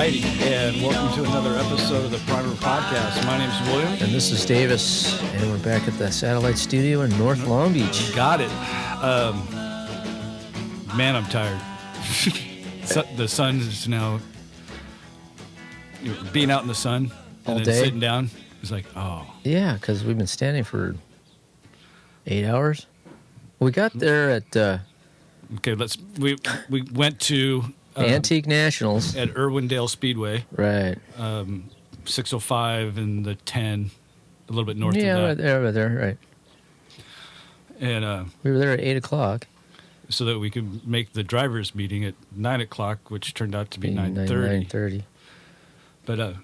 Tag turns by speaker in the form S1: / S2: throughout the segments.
S1: righty, and welcome to another episode of the Primer Podcast. My name's William.
S2: And this is Davis, and we're back at the Satellite Studio in North Long Beach.
S1: Got it. Man, I'm tired. The sun is now being out in the sun and
S2: all
S1: then
S2: day.
S1: Sitting down. It's like, oh.
S2: Yeah, because we've been standing for 8 hours. We got there at
S1: Okay, we went to
S2: Antique Nationals
S1: at Irwindale Speedway.
S2: Right.
S1: 605 and the 10, a little bit north of that.
S2: Yeah, right there, right.
S1: And
S2: We were there at 8 o'clock.
S1: so that we could make the drivers' meeting at 9 o'clock, which turned out to be 9:30.
S2: 9:30.
S1: But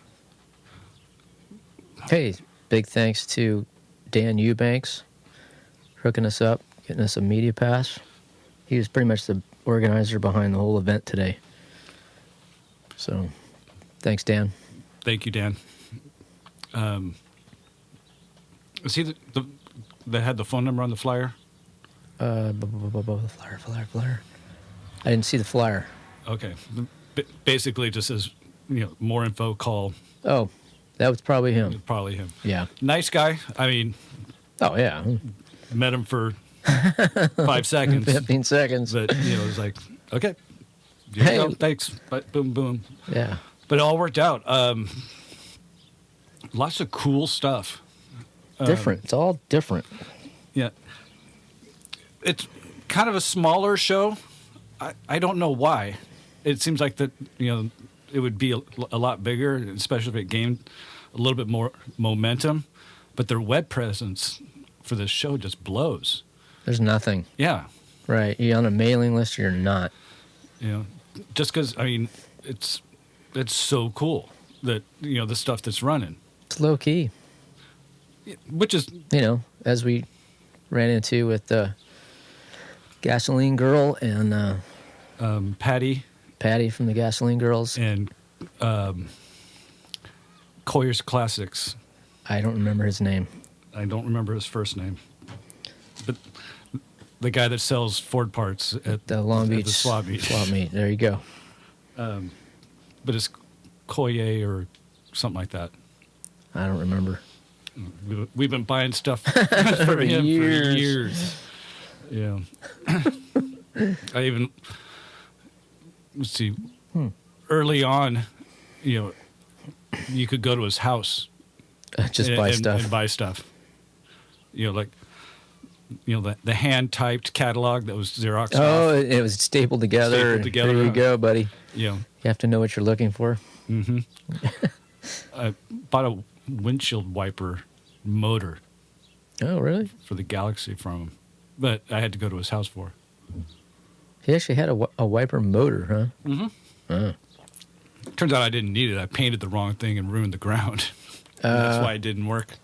S2: Hey, big thanks to Dan Eubanks hooking us up, getting us a media pass. He was pretty much the organizer behind the whole event today. So, thanks, Dan.
S1: thank you, Dan. Was he that had the phone number on the flyer?
S2: Flyer. I didn't see the flyer.
S1: Okay. Basically, just says, more info, call.
S2: Oh, that was probably him.
S1: Probably him.
S2: Yeah.
S1: Nice guy. I mean,
S2: Oh, yeah.
S1: met him for 5 seconds.
S2: 15 seconds.
S1: But, it was like, okay. Here
S2: Hey.
S1: you go. Thanks. But boom, boom.
S2: Yeah.
S1: But it all worked out. Lots of cool stuff.
S2: Different. It's all different.
S1: Yeah. It's kind of a smaller show. I don't know why. It seems like that, it would be a lot bigger, especially if it gained a little bit more momentum. But their web presence for this show just blows.
S2: There's nothing.
S1: Yeah.
S2: Right. You're on a mailing list or you're not.
S1: Just because, it's so cool that, the stuff that's running.
S2: It's low key.
S1: Which is...
S2: as we ran into with the Gasoline Girl and
S1: Patty
S2: from the Gasoline Girls.
S1: and Coyer's Classics.
S2: I don't remember his name.
S1: I don't remember his first name. But the guy that sells Ford parts at
S2: The Long Beach
S1: the swap meet.
S2: Swap meet. There you go.
S1: But it's Coyer or something like that.
S2: I don't remember.
S1: We've been buying stuff for him for years. Yeah. I even, let's see, early on, you could go to his house.
S2: Just buy stuff.
S1: And buy stuff. The hand-typed catalog that was Xerox.
S2: Oh, it was stapled together. There you go, buddy. You have to know what you're looking for.
S1: Mm-hmm. I bought a windshield wiper motor.
S2: Oh, really?
S1: For the Galaxy from him. But I had to go to his house for.
S2: He actually had a wiper motor, huh?
S1: Mm-hmm.
S2: Oh.
S1: Turns out I didn't need it. I painted the wrong thing and ruined the ground. That's why it didn't work.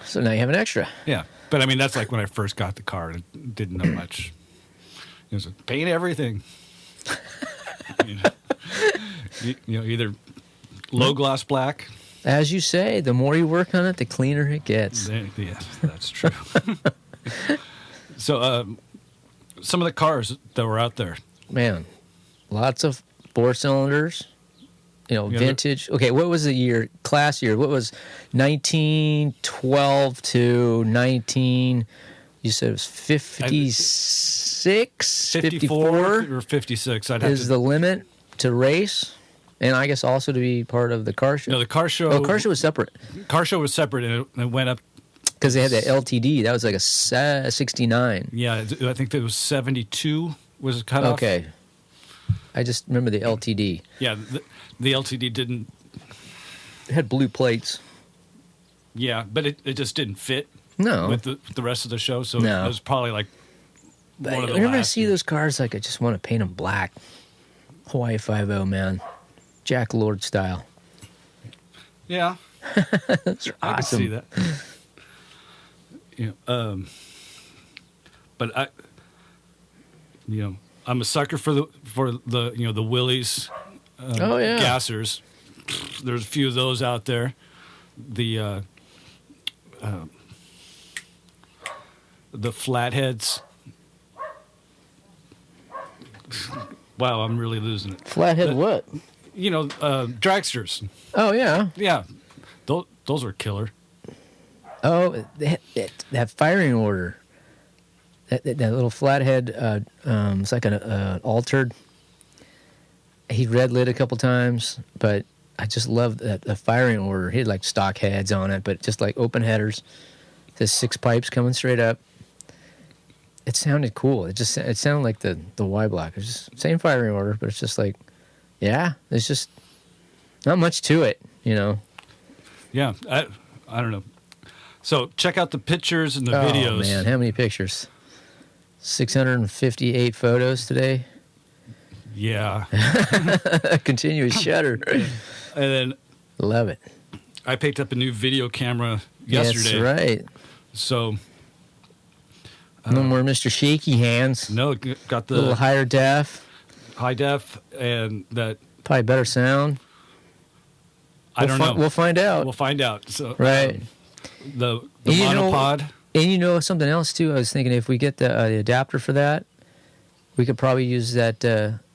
S2: So now you have an extra.
S1: Yeah. But, that's like when I first got the car. It didn't know much. It was like, paint everything. Either low gloss black.
S2: As you say, the more you work on it, the cleaner it gets.
S1: Yes, that's true. So, some of the cars that were out there.
S2: Man, lots of 4-cylinders, vintage. Okay, what was the year, class year? What was 1912 to 19, you said it was 56?
S1: 54 or 56.
S2: Is the limit to race? And I guess also to be part of the car show.
S1: No, the car show.
S2: Oh, car show was separate.
S1: Car show was separate, and it went up
S2: because they had that LTD. That was like a 69.
S1: Yeah, I think that was 72 was cut off.
S2: Okay, I just remember the LTD.
S1: Yeah, the LTD didn't.
S2: It had blue plates.
S1: Yeah, but it just didn't fit.
S2: No.
S1: With the rest of the show, so
S2: No.
S1: it was probably like one of the
S2: whenever I
S1: last.
S2: see those cars, like I just want to paint them black. Hawaii 5.0, man. Jack Lord style.
S1: Yeah.
S2: That's awesome.
S1: I can see that. But I'm a sucker for the Willys gassers. There's a few of those out there. The flatheads. Wow, I'm really losing it.
S2: Flathead what?
S1: dragsters.
S2: Oh yeah.
S1: Yeah, those were killer.
S2: Oh, that firing order. That little flathead. It's like an altered. He red lit a couple times, but I just love that the firing order. He had like stock heads on it, but just like open headers. The 6 pipes coming straight up. It sounded cool. It sounded like the Y block. It's just same firing order, but it's just like, yeah, there's just not much to it,
S1: Yeah, I don't know. So check out the pictures and the videos.
S2: Oh man, how many pictures? 658 photos today.
S1: Yeah.
S2: Continuous shutter.
S1: And then
S2: Love it.
S1: I picked up a new video camera yesterday.
S2: That's right.
S1: So
S2: no more Mr. Shaky Hands.
S1: no, got
S2: A little
S1: the
S2: higher def.
S1: high def and that.
S2: Probably better sound.
S1: I don't know.
S2: We'll find out.
S1: We'll find out. So
S2: Right.
S1: The
S2: You know-
S1: monopod.
S2: And something else too. I was thinking if we get the adapter for that, we could probably use that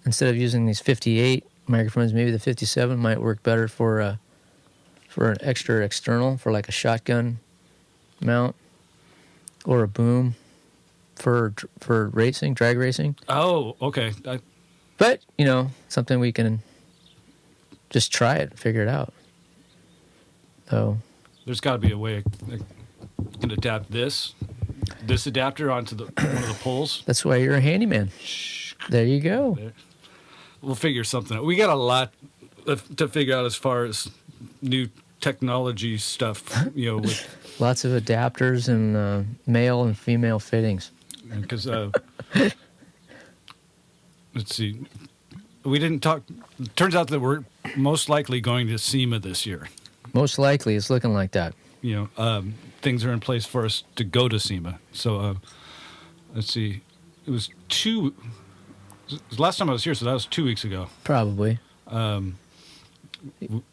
S2: instead of using these 58 microphones. Maybe the 57 might work better for an extra external for like a shotgun mount or a boom for racing, drag racing.
S1: Oh, okay.
S2: But something we can just try it, figure it out. So
S1: There's got to be a way I can adapt this adapter onto one of the poles.
S2: that's why you're a handyman. There you go.
S1: There. We'll figure something out. We got a lot to figure out as far as new technology stuff, with
S2: Lots of adapters and male and female fittings.
S1: because let's see, we didn't talk. Turns out that we're most likely going to SEMA this year.
S2: Most likely, it's looking like that.
S1: Things are in place for us to go to SEMA. So let's see, it was last time I was here, so that was 2 weeks ago.
S2: Probably.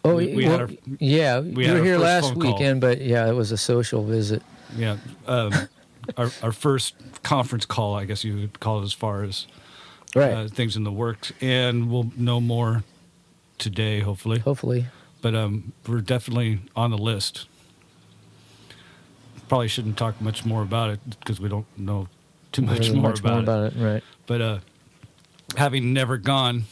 S1: We had our
S2: you
S1: had
S2: were
S1: our
S2: here
S1: first
S2: last
S1: phone call.
S2: weekend, but yeah, it was a social visit.
S1: Yeah. Our first conference call, I guess you would call it, as far as
S2: Right.
S1: things in the works. And we'll know more today, hopefully.
S2: Hopefully.
S1: But we're definitely on the list. Probably shouldn't talk much more about it because we don't know too much
S2: Really
S1: more
S2: much
S1: about
S2: more
S1: it.
S2: about it. Right.
S1: But having never gone,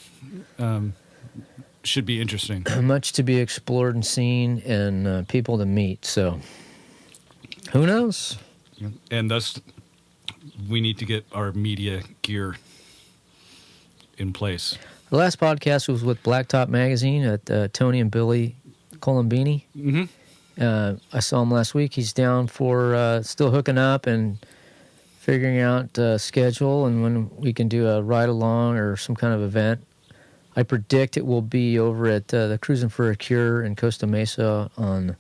S1: should be interesting.
S2: Much to be explored and seen, and people to meet. So, who knows?
S1: And thus, we need to get our media gear in place.
S2: The last podcast was with Blacktop Magazine at Tony and Billy Colombini.
S1: Mm-hmm.
S2: I saw him last week. He's down for still hooking up and figuring out schedule and when we can do a ride along or some kind of event. I predict it will be over at the Cruising for a Cure in Costa Mesa on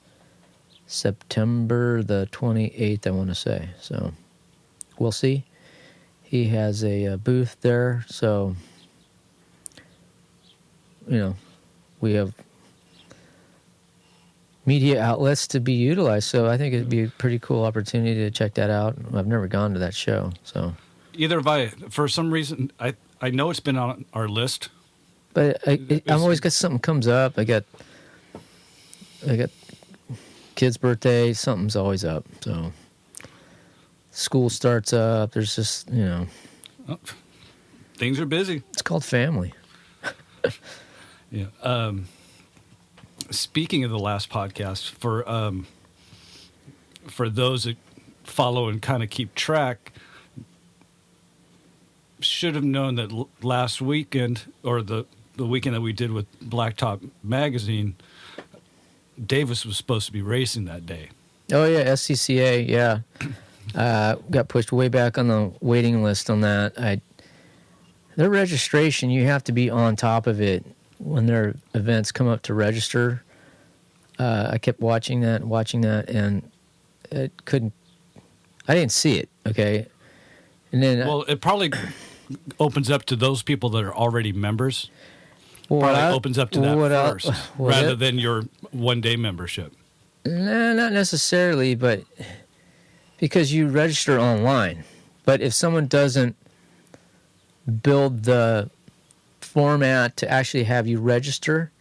S2: September the 28th, I want to say. So we'll see. He has a booth there, so we have media outlets to be utilized. So I think it'd be a pretty cool opportunity to check that out. I've never gone to that show, so.
S1: Either have I. For some reason, I know it's been on our list.
S2: But I'm always got something comes up. I got kid's birthday. Something's always up. So school starts up. There's just
S1: Oh, things are busy.
S2: it's called family.
S1: Yeah. Speaking of the last podcast, for those that follow and kind of keep track, should have known that last weekend, or the weekend that we did with Blacktop Magazine, Davis was supposed to be racing that day.
S2: Oh yeah, SCCA. Yeah, got pushed way back on the waiting list on that. Their registration, you have to be on top of it when their events come up to register. I kept watching that, and I didn't see it. Okay, and then
S1: Well, it probably opens up to those people that are already members.
S2: well,
S1: Probably
S2: I-
S1: opens up to that
S2: what I-
S1: first,
S2: well,
S1: rather
S2: that-
S1: than your one-day membership.
S2: No, not necessarily, but because you register online. But if someone doesn't build the format to actually have you register,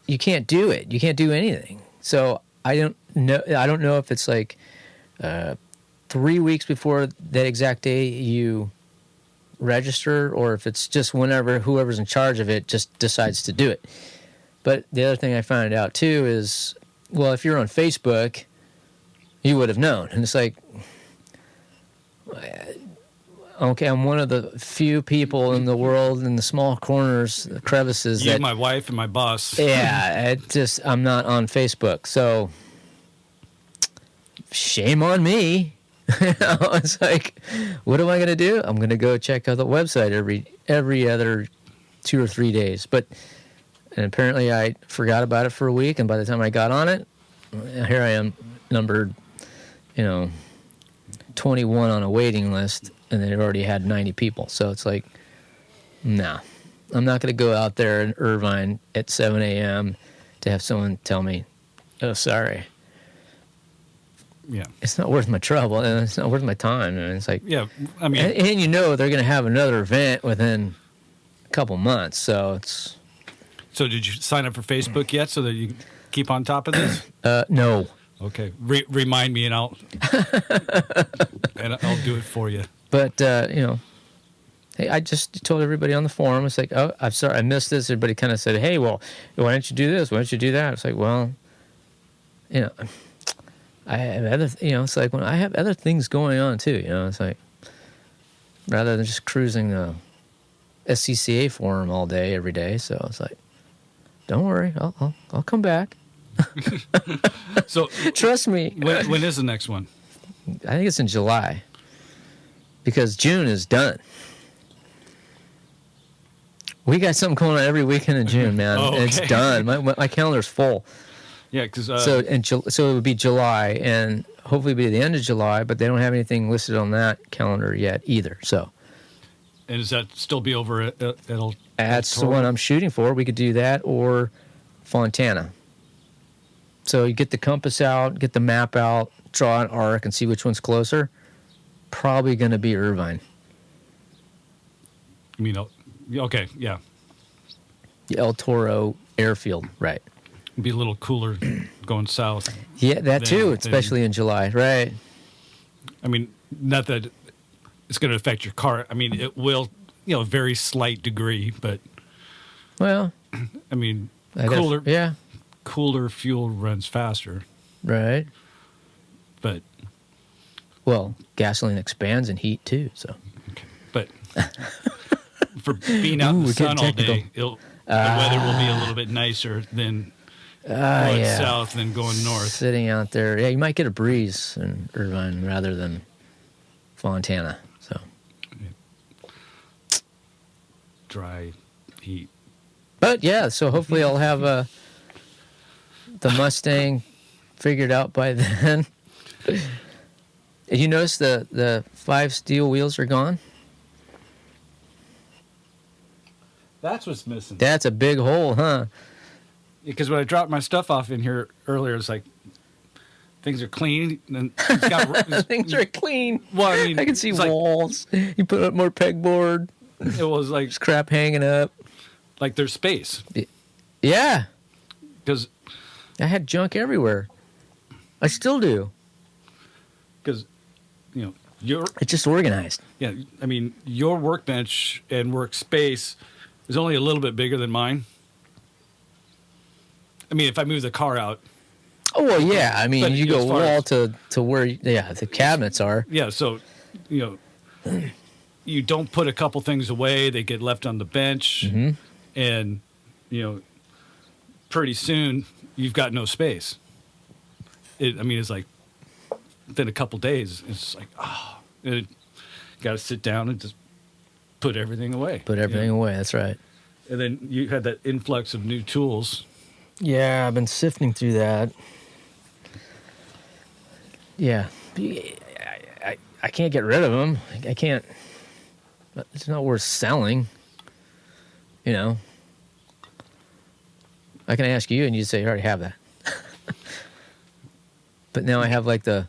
S2: you can't do it. You can't do anything. So I don't know if it's like 3 weeks before that exact day you register, or if it's just whenever whoever's in charge of it just decides to do it. But the other thing I found out too is, well, if you're on Facebook, you would have known. And it's like, okay, I'm one of the few people in the world in the small corners, the crevices.
S1: You, my wife, and my boss.
S2: Yeah, I'm not on Facebook. So shame on me. It's like, what am I going to do? I'm going to go check out the website every other 2 or 3 days. And apparently I forgot about it for a week, and by the time I got on it, here I am, numbered, 21 on a waiting list, and they already had 90 people. So it's like, nah, I'm not going to go out there in Irvine at 7 a.m. to have someone tell me, oh, sorry.
S1: Yeah,
S2: it's not worth my trouble, and it's not worth my time. And it's like,
S1: yeah, I mean,
S2: and they're going to have another event within a couple months, so it's.
S1: So did you sign up for Facebook yet, so that you keep on top of this?
S2: No.
S1: Okay, remind me, and I'll do it for you.
S2: But hey, I just told everybody on the forum. It's like, oh, I'm sorry, I missed this. Everybody kind of said, hey, well, why don't you do this? Why don't you do that? It's like, well, I have other, it's like when I have other things going on too. It's like rather than just cruising the SCCA forum all day, every day. So it's like, don't worry, I'll come back.
S1: So
S2: trust me.
S1: When is the next one?
S2: I think it's in July, because June is done. We got something going on every weekend in June, man.
S1: Oh, okay.
S2: It's done. My calendar's full.
S1: Yeah, because
S2: so it would be July, and hopefully by the end of July. But they don't have anything listed on that calendar yet either. So.
S1: And does that still be over at
S2: That's the one I'm shooting for. We could do that or Fontana. So you get the compass out, get the map out, draw an arc, and see which one's closer. Probably going to be Irvine.
S1: I mean, okay, yeah.
S2: The El Toro airfield, right.
S1: It'd be a little cooler going south.
S2: Yeah, that too, especially in July, right.
S1: I mean, not that it's going to affect your car. I mean, it will, a very slight degree, but...
S2: Well...
S1: I mean, cooler fuel runs faster.
S2: Right.
S1: But...
S2: Well, gasoline expands in heat, too, so...
S1: Okay. But for being out in the sun all day, the weather will be a little bit nicer than going south than going north.
S2: Sitting out there. Yeah, you might get a breeze in Irvine rather than Fontana. So
S1: dry heat.
S2: But yeah, so hopefully I'll have the Mustang figured out by then. You notice the 5 steel wheels are gone?
S1: That's what's missing.
S2: That's a big hole, huh?
S1: Because when I dropped my stuff off in here earlier, it's like things are clean. And it's got,
S2: things are clean.
S1: Well, I mean,
S2: I can see walls. You put up more pegboard.
S1: It was like
S2: there's crap hanging up. Like
S1: there's space.
S2: Yeah.
S1: Because
S2: I had junk everywhere. I still do.
S1: Because,
S2: it's just organized.
S1: Yeah, I mean, your workbench and workspace is only a little bit bigger than mine. I mean, if I move the car out.
S2: Oh, well, yeah. I mean, you go wall to where, the cabinets are.
S1: Yeah, so, you don't put a couple things away. They get left on the bench.
S2: Mm-hmm.
S1: And, pretty soon you've got no space. It's like within a couple days, it's like, you got to sit down and just put everything away.
S2: Put everything away, that's right.
S1: And then you had that influx of new tools.
S2: Yeah, I've been sifting through that. Yeah. I can't get rid of them. I can't. It's not worth selling. I can ask you and you'd say, I already have that. But now I have like the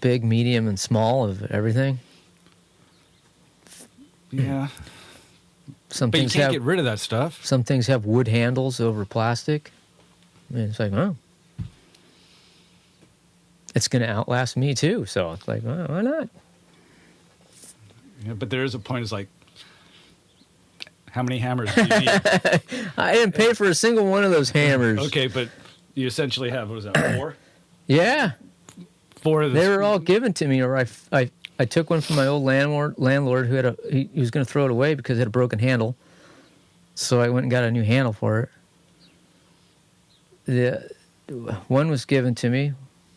S2: big, medium, and small of everything.
S1: Yeah.
S2: Some
S1: But you
S2: things
S1: can't
S2: have
S1: get rid of that stuff.
S2: some things have wood handles over plastic. And it's like, oh, it's going to outlast me too. So it's like, oh, why not?
S1: Yeah, but there is a point. It's like, how many hammers do you need?
S2: I didn't pay for a single one of those hammers.
S1: Okay, but you essentially have, what was that, 4?
S2: Yeah,
S1: 4 of
S2: they were all given to me. Or I took one from my old landlord who had he was going to throw it away because it had a broken handle. So I went and got a new handle for it. The one was given to me.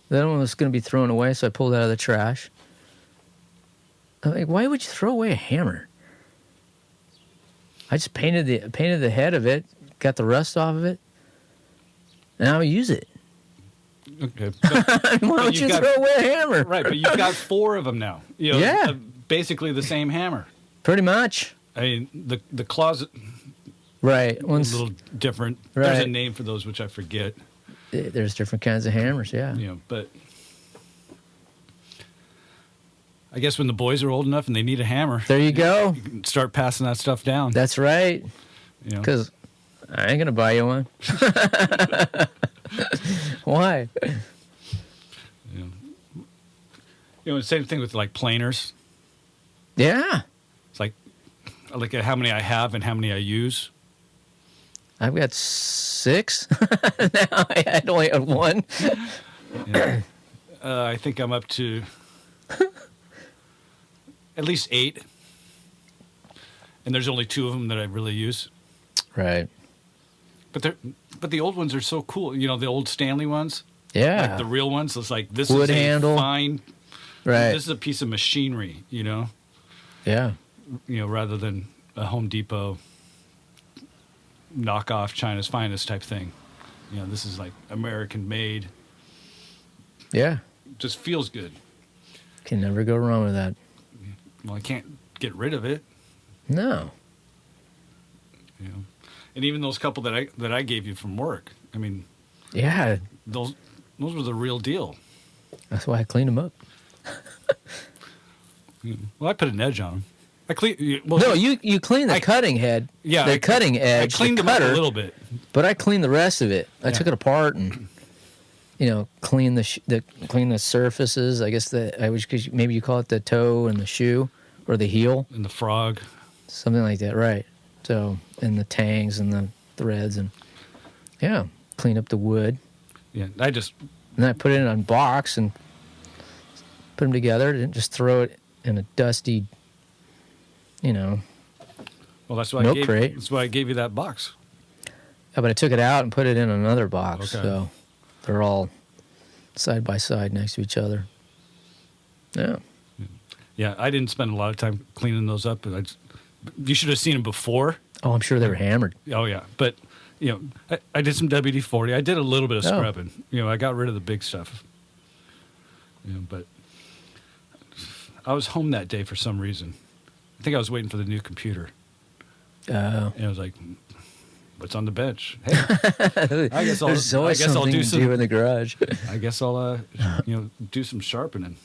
S2: The other one was going to be thrown away, so I pulled it out of the trash. I'm like, why would you throw away a hammer? I just painted the head of it, got the rust off of it, and I'll use it.
S1: Okay.
S2: Why would you throw away a hammer?
S1: Right, but you've got 4 of them now. You know,
S2: Yeah.
S1: Basically the same hammer.
S2: Pretty much.
S1: I mean, the closet,
S2: Right.
S1: a
S2: One's,
S1: little different. There's a
S2: Right.
S1: name for those, which I forget.
S2: there's different kinds of hammers, yeah.
S1: You know, but I guess when the boys are old enough and they need a hammer,
S2: There you go.
S1: you can start passing that stuff down.
S2: That's right.
S1: You know,
S2: Because I ain't going to buy you one. Why?
S1: the same thing with like planers.
S2: Yeah.
S1: It's like I look at how many I have and how many I use.
S2: I've got 6. Now I only have 1.
S1: Yeah. I think I'm up to at least 8, and there's only 2 of them that I really use.
S2: Right.
S1: But the old ones are so cool. You know, the old Stanley ones,
S2: Yeah.
S1: like the real ones. It's like this
S2: Wood
S1: is
S2: handle.
S1: a fine.
S2: Right.
S1: This is a piece of machinery. You know.
S2: Yeah.
S1: Rather than a Home Depot knockoff China's finest type thing. This is like American made.
S2: Yeah.
S1: Just feels good.
S2: Can never go wrong with that.
S1: Well, I can't get rid of it.
S2: No.
S1: And even those couple that I gave you from work. I mean,
S2: Yeah.
S1: those were the real deal.
S2: That's why I cleaned them up.
S1: Well, I put an edge on them. I clean. Well,
S2: No, you clean the cutting head.
S1: Yeah,
S2: the cutting edge.
S1: I cleaned
S2: the
S1: them up
S2: cutter,
S1: a little bit.
S2: but I cleaned the rest of it. I
S1: Yeah.
S2: took it apart and clean clean the surfaces. I guess maybe you call it the toe and the shoe or the heel,
S1: And the frog.
S2: something like that, right? So and the tangs and the threads and clean up the wood.
S1: Yeah,
S2: And then I put it in a box and put them together. Didn't just throw it in a dusty,
S1: well, that's why
S2: milk crate.
S1: That's why I gave you that box.
S2: Yeah, but I took it out and put it in another box.
S1: Okay.
S2: So they're all side by side next to each other. Yeah.
S1: Yeah, I didn't spend a lot of time cleaning those up, but you should have seen them before.
S2: Oh, I'm sure they were hammered.
S1: Oh yeah, but I did some WD-40. I did a little bit of
S2: Oh.
S1: scrubbing. I got rid of the big stuff. But I was home that day for some reason. I think I was waiting for the new computer, and I was like, "What's on the bench?" Hey, I guess I'll.
S2: There's always
S1: I guess I'll
S2: something
S1: do
S2: to
S1: some.
S2: do in the garage.
S1: I guess I'll do some sharpening.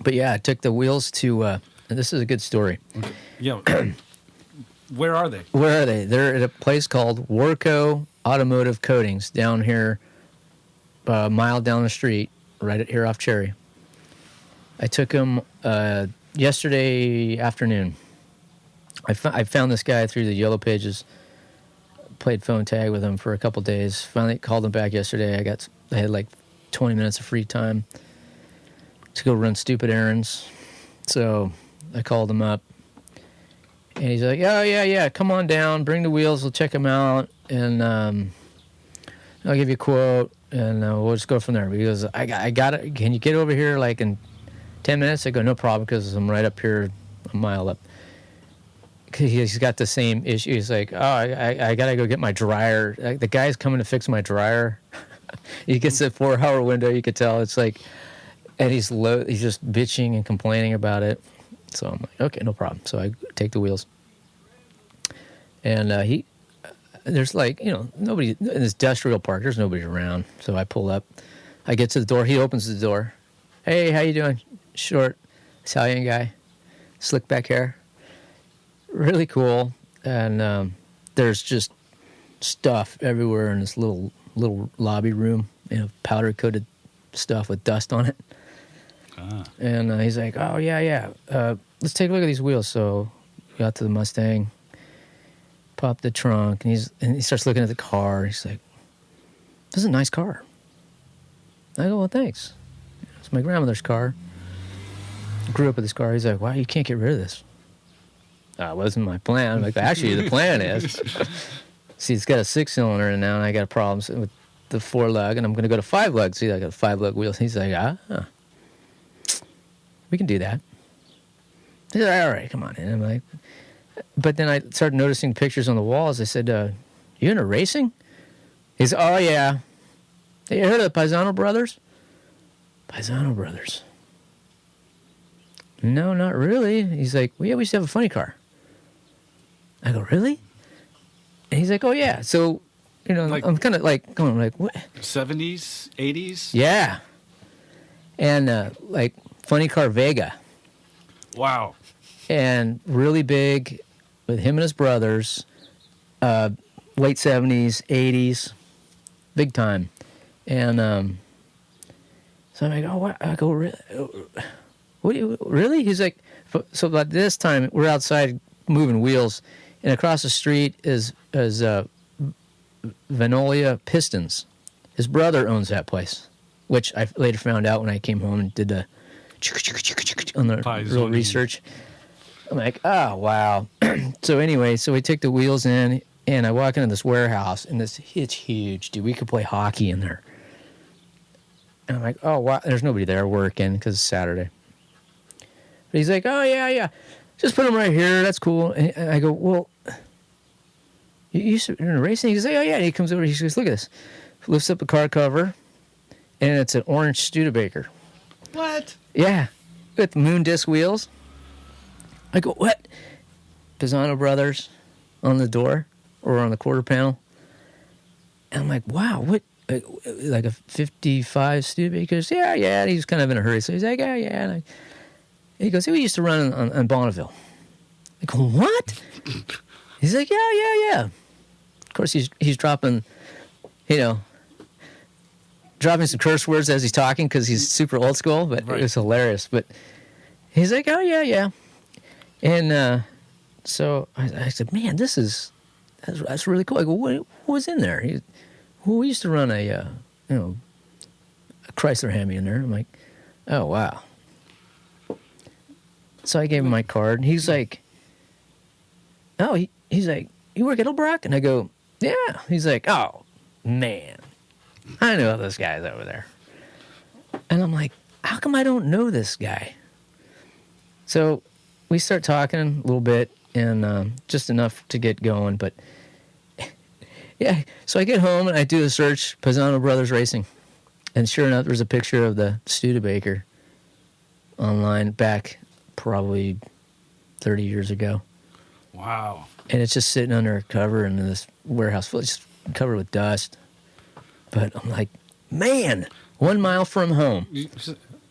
S2: But yeah, I took the wheels to. And this is a good story.
S1: Yeah. Where are they?
S2: Where are they? They're at a place called Warco Automotive Coatings down here, a mile down the street, right here off Cherry. I took them yesterday afternoon. I found this guy through the Yellow Pages. Played phone tag with him for a couple days. Finally called him back yesterday. I had like 20 minutes of free time to go run stupid errands. So I called him up. And he's like, "Oh, yeah, come on down. Bring the wheels. We'll check them out. And I'll give you a quote. And we'll just go from there." He goes, I got it. Can you get over here like in 10 minutes? I go, "No problem, because I'm right up here a mile up." He's got the same issue. He's like, "Oh, I got to go get my dryer. The guy's coming to fix my dryer." He gets a 4-hour window. You could tell. It's like, and he's just bitching and complaining about it. So I'm like, okay, no problem. So I take the wheels. And there's like, nobody in this industrial park. There's nobody around. So I pull up. I get to the door. He opens the door. "Hey, how you doing?" Short Italian guy, slick back hair. really cool. And there's just stuff everywhere in this little lobby room, powder coated stuff with dust on it. And he's like, oh yeah, let's take a look at these wheels. So we got to the Mustang, popped the trunk, and he starts looking at the car. He's like, this is a nice car. I go, well, thanks. It's my grandmother's car. I grew up with this car. He's like, wow, you can't get rid of this. It wasn't my plan. I'm like, actually, the plan is. See, it's got a 6-cylinder in it now, and I got problems with the 4-lug, and I'm going to go to 5-lug. See, I got 5-lug wheels. He's like, we can do that. He's like, all right, come on in. I'm like, but then I started noticing pictures on the walls. I said, you into racing? He's, oh, yeah. Hey, you heard of the Paisano Brothers? Paisano Brothers. No, not really. He's like, well, yeah, we used to have a funny car. I go, really? And he's like, oh, yeah. So, I'm kind of like going like, what?
S1: 70s, 80s?
S2: Yeah. And funny car Vega.
S1: Wow.
S2: And really big with him and his brothers, late 70s, 80s, big time. And so I'm like, oh, what? I go, really? What do you, really? He's like, so by this time, we're outside moving wheels, and across the street is Vanolia Pistons. His brother owns that place, which I later found out when I came home and did the on the real research. I'm like, oh, wow. So anyway, so we took the wheels in, and I walk into this warehouse, and it's huge, dude. We could play hockey in there. And I'm like, oh, wow. There's nobody there working because it's Saturday. But he's like, oh, yeah. Just put them right here. That's cool. And I go, well, you used to racing? He goes, oh, yeah. And he comes over. He goes, look at this. Lifts up the car cover, and it's an orange Studebaker.
S1: What?
S2: Yeah. With moon disc wheels. I go, what? Pisano Brothers on the door or on the quarter panel. And I'm like, wow, what? Like a 55 Studebaker? He goes, yeah. And he's kind of in a hurry. So he's like, yeah. And he goes, hey, we used to run on Bonneville. I go, what? He's like, yeah. Of course, he's dropping, dropping some curse words as he's talking because he's super old school, but right. It was hilarious. But he's like, oh, yeah. And so I said, man, that's really cool. I go, what was in there? We used to run a Chrysler Hemi in there. I'm like, oh, wow. So I gave him my card, and he's like, oh, he's like, you work at Ilbrook? And I go, yeah. He's like, oh, man, I know this guy's over there. And I'm like, how come I don't know this guy? So we start talking a little bit, and just enough to get going. But, yeah, so I get home, and I do a search, Pisano Brothers Racing. And sure enough, there's a picture of the Studebaker online back probably 30 years ago.
S1: Wow. And
S2: it's just sitting under a cover in this warehouse, just covered with dust. But I'm like, man, 1 mile from home.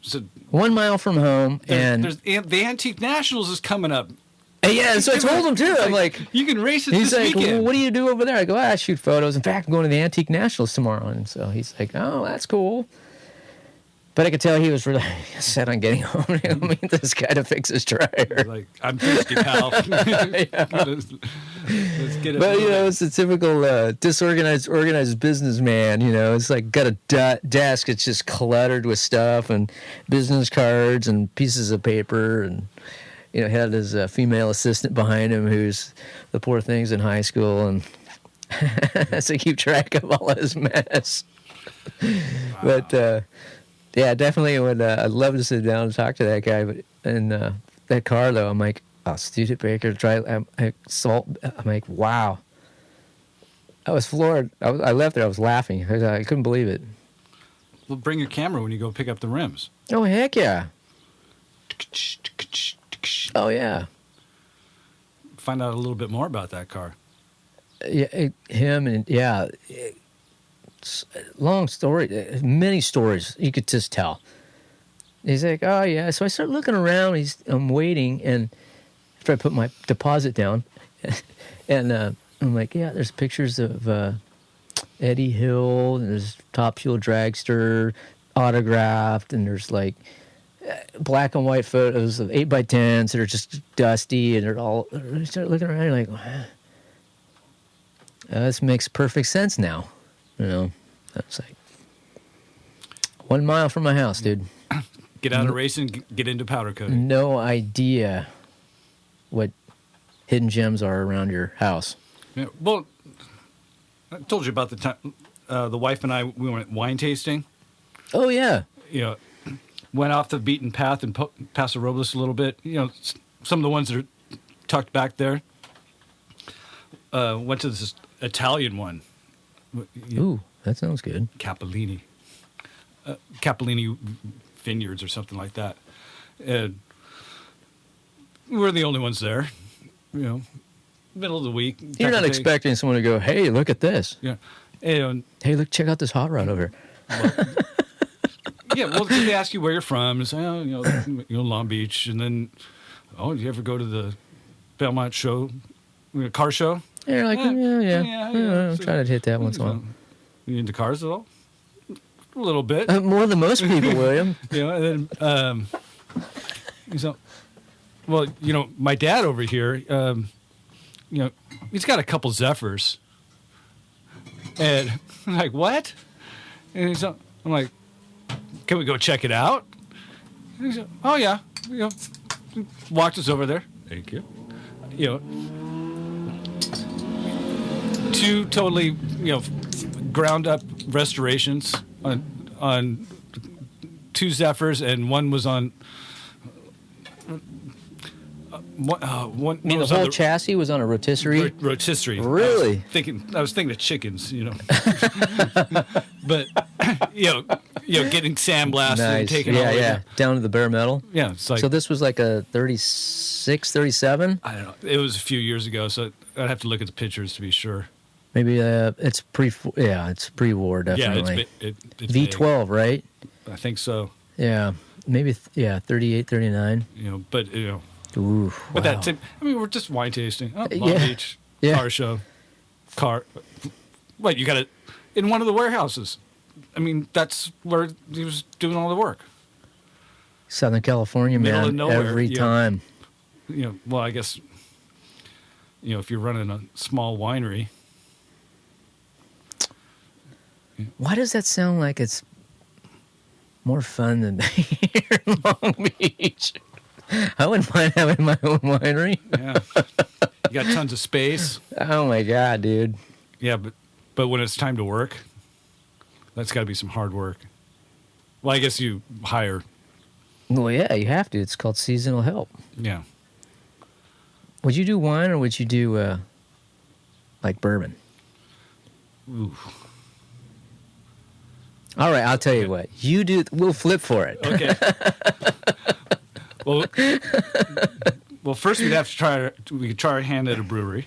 S1: So
S2: 1 mile from home.
S1: There's the Antique Nationals is coming up.
S2: Yeah, so I told him, too. I'm like,
S1: you can race it this
S2: weekend. He's like, well, what do you do over there? I go, I shoot photos. In fact, I'm going to the Antique Nationals tomorrow. And so he's like, oh, that's cool. But I could tell he was really set on getting home. I mean, this guy to fix his tire.
S1: Like, I'm thirsty, pal. Let's get it.
S2: But, it's a typical disorganized, organized businessman. It's like got a desk. It's just cluttered with stuff and business cards and pieces of paper. And, had his female assistant behind him who's the poor thing's in high school. And has to keep track of all of his mess. Wow. But, yeah, definitely would. I'd love to sit down and talk to that guy. But that car, though, I'm like, oh, Studebaker, I'm like, wow. I was floored. I left there. I was laughing. I couldn't believe it.
S1: Well, bring your camera when you go pick up the rims.
S2: Oh, heck yeah. Oh, yeah.
S1: Find out a little bit more about that car.
S2: Yeah, him and, yeah. Long story, many stories you could just tell. He's like, oh yeah. So I start looking around. I'm waiting, and after I put my deposit down, and I'm like, yeah, there's pictures of Eddie Hill, and there's Top Fuel Dragster autographed, and there's like black and white photos of 8x10s that are just dusty, and they're all. I start looking around, and like, wow, this makes perfect sense now. You know, that's like 1 mile from my house, dude.
S1: Get out of racing, get into powder coating.
S2: No idea what hidden gems are around your house.
S1: Yeah, well, I told you about the time the wife and I, we went wine tasting.
S2: Oh, yeah.
S1: You know, went off the beaten path in Paso Robles a little bit. You know, some of the ones that are tucked back there. Went to this Italian one.
S2: Ooh, that sounds good.
S1: Capellini Vineyards or something like that. And we're the only ones there. You know, middle of the week.
S2: You're not expecting someone to go, hey, look at this.
S1: Yeah. And,
S2: hey, look, check out this hot rod over here.
S1: yeah, well, they ask you where you're from. And say, oh, you know, Long Beach. And then, oh, do you ever go to the Belmont show, car show?
S2: And you're like, yeah. I'm
S1: So,
S2: trying to hit that once in a while.
S1: You into cars at all? A little bit.
S2: More than most people, William.
S1: You know, and then, so, well, you know, my dad over here, you know, he's got a couple Zephyrs. And I'm like, what? And he's, I'm like, can we go check it out? And he's like, oh, yeah. You know, walked us over there. Thank you. You know, two totally, you know, ground up restorations on two Zephyrs, and one was on one.
S2: You mean the whole chassis was on a rotisserie?
S1: Rotisserie.
S2: Really?
S1: I was thinking of chickens, you know. But you know, getting sandblasted and taken all the way
S2: down to the bare metal.
S1: Yeah, it's like,
S2: so this was like a 36, 37?
S1: I don't know. It was a few years ago, so I'd have to look at the pictures to be sure.
S2: Maybe it's it's pre-war, definitely.
S1: Yeah, it's
S2: V12, right?
S1: I think so.
S2: Yeah, maybe 38, 39.
S1: You know, but you know,
S2: ooh,
S1: but
S2: wow.
S1: I mean, we're just wine tasting. Oh, Long Beach car show, What, you got it in one of the warehouses? I mean, that's where he was doing all the work.
S2: Southern California,
S1: Middle of
S2: man,
S1: nowhere,
S2: every time.
S1: You know, well, I guess, you know, if you're running a small winery.
S2: Why does that sound like it's more fun than here in Long Beach? I wouldn't mind having my own winery.
S1: Yeah. You got tons of space.
S2: Oh, my God, dude.
S1: Yeah, but when it's time to work, that's got to be some hard work. Well, I guess you hire.
S2: Well, yeah, you have to. It's called seasonal help.
S1: Yeah.
S2: Would you do wine or would you do, like, bourbon?
S1: Ooh.
S2: All right, I'll tell you what. You do. We'll flip for it.
S1: Okay. Well, first we'd have to try. We could try our hand at a brewery.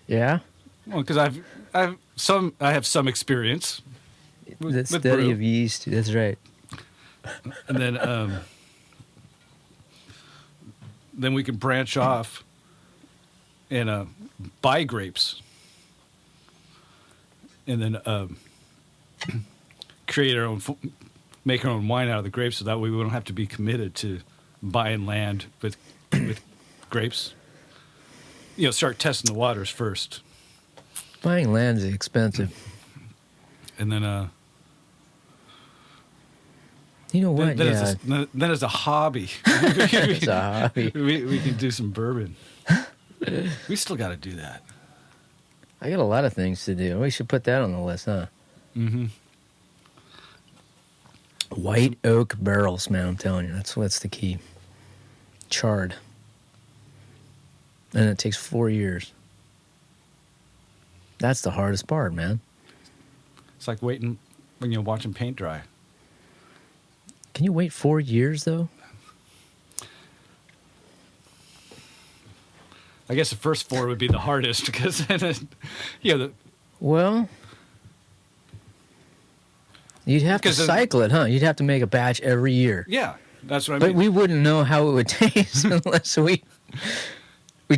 S2: Yeah.
S1: Well, because I have some experience.
S2: The study of yeast. That's right.
S1: And then we can branch off and buy grapes, and then create our own, make our own wine out of the grapes, so that way we don't have to be committed to buying land with grapes. You know, start testing the waters first.
S2: Buying land is expensive.
S1: And then
S2: you know what?
S1: Then as a hobby,
S2: It's a hobby.
S1: we can do some bourbon. We still got to do that.
S2: I got a lot of things to do. We should put that on the list, huh?
S1: Mm-hmm.
S2: White oak barrels, man. I'm telling you, that's what's the key. Charred, and it takes 4 years. That's the hardest part, man.
S1: It's like waiting when you're watching paint dry.
S2: Can you wait 4 years though?
S1: I guess the first 4 would be the hardest because,
S2: Well, you'd have to cycle it, huh? You'd have to make a batch every year.
S1: Yeah. That's what I
S2: But
S1: mean.
S2: we wouldn't know how it would taste unless we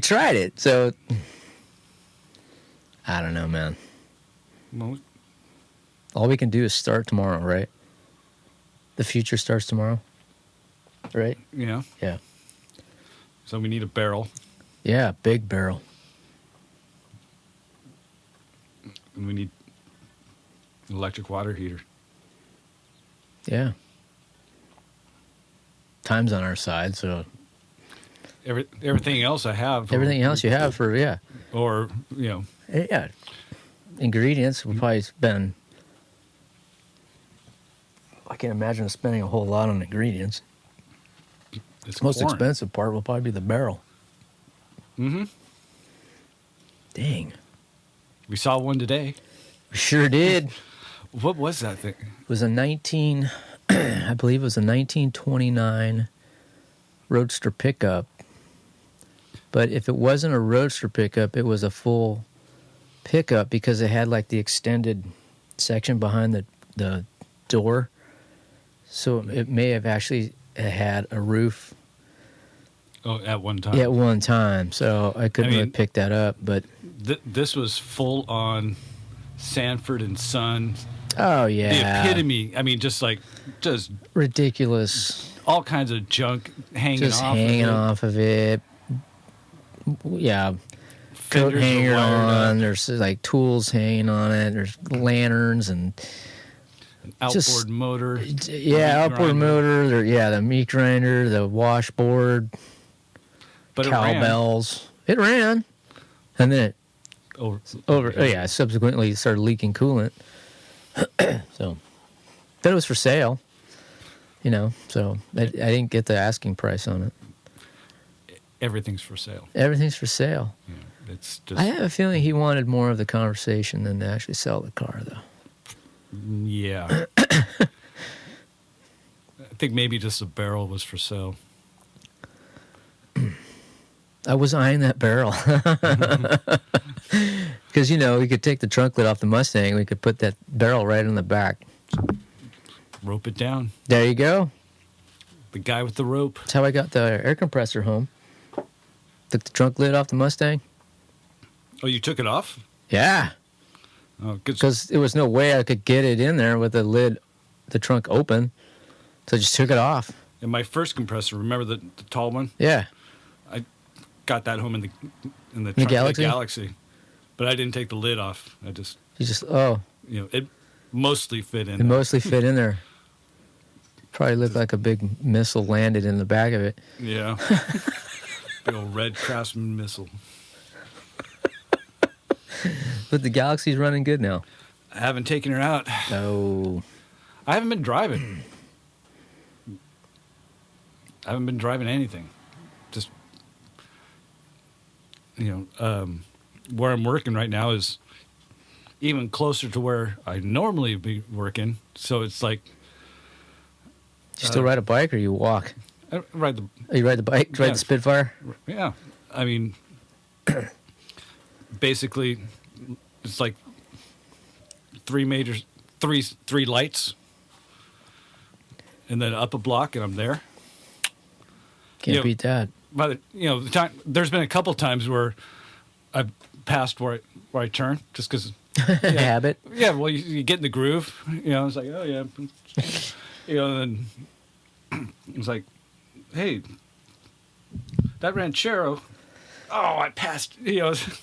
S2: tried it. So I don't know, man.
S1: Well,
S2: All we can do is start tomorrow, right? The future starts tomorrow, right?
S1: yeah.
S2: Yeah.
S1: So we need a barrel,
S2: Yeah, big barrel.
S1: and we need an electric water heater.
S2: Yeah. Time's on our side, so
S1: Everything else I have.
S2: everything else you have for, yeah.
S1: Or,
S2: Yeah. Ingredients would probably spend. I can't imagine spending a whole lot on ingredients.
S1: it's
S2: The most
S1: corn.
S2: expensive part will probably be the barrel.
S1: Mm-hmm.
S2: Dang.
S1: We saw one today.
S2: We sure did.
S1: What was that thing?
S2: It was a I believe it was a 1929 Roadster pickup. But if it wasn't a Roadster pickup, it was a full pickup because it had like the extended section behind the door. So it may have actually had a roof
S1: Oh, at one time.
S2: at one time. So I couldn't really pick that up. But
S1: This was full on Sanford and Son.
S2: oh
S1: The
S2: yeah,
S1: epitome. I mean, just
S2: ridiculous.
S1: all kinds of junk hanging
S2: Just
S1: off
S2: hanging
S1: of it.
S2: off of it. Yeah, coat
S1: Fenders were
S2: hanger
S1: wired
S2: on.
S1: up.
S2: There's like tools hanging on it. There's lanterns and
S1: Outboard
S2: just-
S1: motor.
S2: yeah,
S1: meat
S2: upward
S1: grinder.
S2: motor. The meat grinder, the washboard,
S1: But it ran
S2: cowbells. It ran, and then it subsequently started leaking coolant. So, but it was for sale. So I didn't get the asking price on it.
S1: Everything's for sale.
S2: Everything's for sale.
S1: Yeah, it's just
S2: I have a feeling he wanted more of the conversation than to actually sell the car, though.
S1: yeah. I think maybe just the barrel was for sale.
S2: I was eyeing that barrel. Because, we could take the trunk lid off the Mustang. We could put that barrel right in the back.
S1: Rope it down.
S2: There you go.
S1: The guy with the rope.
S2: That's how I got the air compressor home. Took the trunk lid off the Mustang.
S1: Oh, you took it off?
S2: Yeah.
S1: Oh, good.
S2: Because there was no way I could get it in there with the trunk open. So I just took it off.
S1: And my first compressor, remember the tall one?
S2: Yeah.
S1: Got that home in the trunk
S2: Galaxy?
S1: of the Galaxy. But I didn't take the lid off. I just, it mostly fit in.
S2: It
S1: there.
S2: mostly fit in there. Probably looked like a big missile landed in the back of it.
S1: Yeah. Big old red Craftsman missile.
S2: But the Galaxy's running good now.
S1: I haven't taken her out.
S2: Oh.
S1: I haven't been driving. I haven't been driving anything. Just, where I'm working right now is even closer to where I normally be working. So it's like,
S2: You still ride a bike or you walk?
S1: I ride the,
S2: Oh, you ride the bike? Ride
S1: Yeah.
S2: the Spitfire?
S1: yeah. I mean, basically, it's like three lights, and then up a block, and I'm there.
S2: Can't
S1: Yeah.
S2: beat that.
S1: But the time there's been a couple times where I've passed where I turn just because.
S2: Habit.
S1: Yeah, well, you get in the groove. It's like, oh yeah, and then it's like, hey, that ranchero. Oh, I passed. Past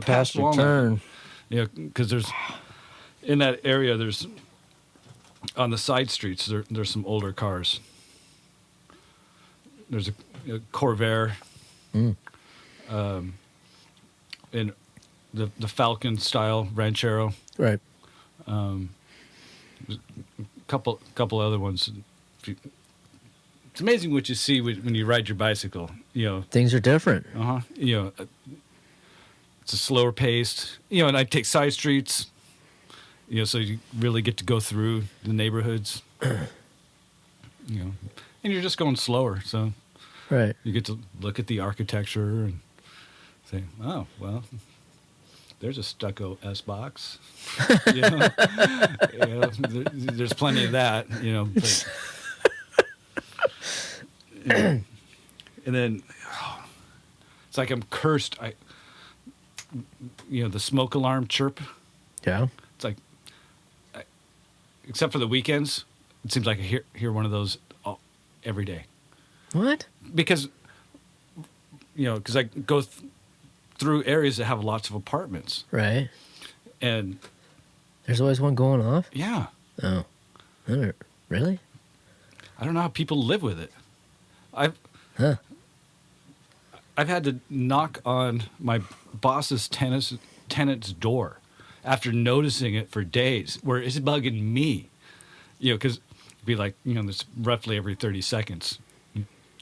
S2: Past your
S1: Walnut.
S2: turn.
S1: Because there's in that area. There's on the side streets. There's some older cars. There's a Corvair,
S2: Mm.
S1: and the Falcon style Ranchero.
S2: Right.
S1: Couple other ones. It's amazing what you see when you ride your bicycle.
S2: Things are different.
S1: It's a slower paced. And I take side streets. So you really get to go through the neighborhoods. And you're just going slower, so
S2: Right.
S1: you get to look at the architecture and say, "Oh, well, there's a stucco S box." There's plenty of that. But And then it's like I'm cursed. The smoke alarm chirp.
S2: Yeah.
S1: It's like, except for the weekends, it seems like I hear one of those every day.
S2: What?
S1: Because I go through areas that have lots of apartments.
S2: Right.
S1: And
S2: there's always one going off?
S1: Yeah.
S2: Oh. Really?
S1: I don't know how people live with it. I've had to knock on my boss's tenant's door after noticing it for days, where it's bugging me. Because it'd be like, this roughly every 30 seconds.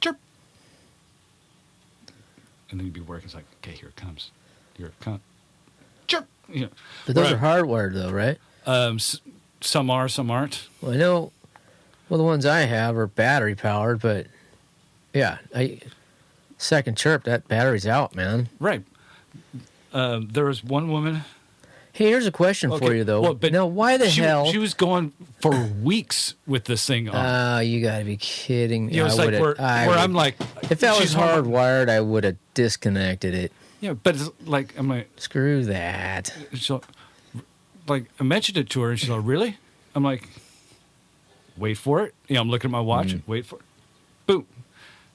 S1: Chirp. And then you'd be working. It's like, okay, here it comes. Here it comes. Chirp.
S2: But those are hardwired, though, right?
S1: Some are, some aren't.
S2: Well, I know. Well, the ones I have are battery powered, but yeah, second chirp, that battery's out, man.
S1: Right. There was one woman.
S2: Hey, here's a question for you, though.
S1: Well, but
S2: now, why the hell?
S1: She was going for weeks with this thing on.
S2: Oh, you got to be kidding me.
S1: It's like where I'm like,
S2: if that was hardwired, I would have disconnected it.
S1: Yeah, but it's like, I'm like,
S2: screw that.
S1: So, like, I mentioned it to her, and she's like, really? I'm like, wait for it. I'm looking at my watch. Wait for it. Boom.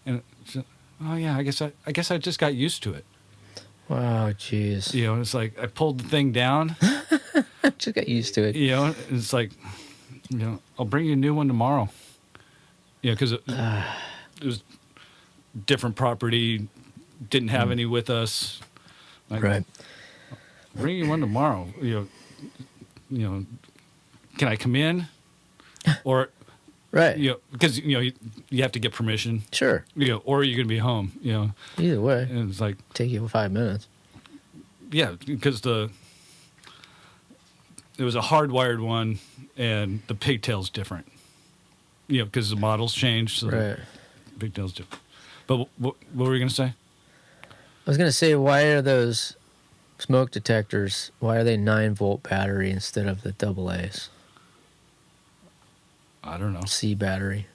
S1: And she's like, oh yeah, I guess I just got used to it.
S2: Wow, jeez.
S1: It's like I pulled the thing down.
S2: Just got used to it.
S1: It's like, I'll bring you a new one tomorrow. Because it was different property, didn't have any with us. Like,
S2: right.
S1: I'll bring you one tomorrow. Can I come in? Or
S2: right.
S1: Because you have to get permission.
S2: Sure.
S1: Or you're gonna be home.
S2: Either way.
S1: And it's like,
S2: take you 5 minutes.
S1: Yeah, because it was a hardwired one, and the pigtail's different. Because the models changed, so
S2: right.
S1: The pigtail's different. But what were you gonna say?
S2: I was gonna say, why are those smoke detectors? Why are they 9-volt battery instead of the AA's?
S1: I don't know.
S2: C battery.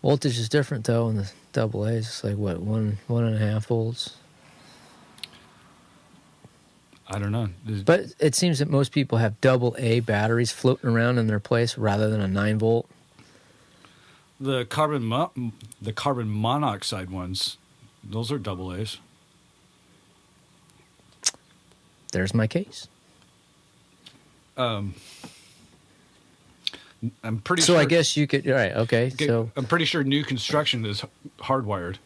S2: Voltage is different though in the AA's. It's like what, 1.5 volts.
S1: I don't know.
S2: But it seems that most people have AA batteries floating around in their place rather than a 9-volt.
S1: The carbon monoxide ones, those are AA's.
S2: There's my case.
S1: I'm pretty
S2: sure.
S1: So
S2: I guess you could. All right. Okay. So
S1: I'm pretty sure new construction is hardwired.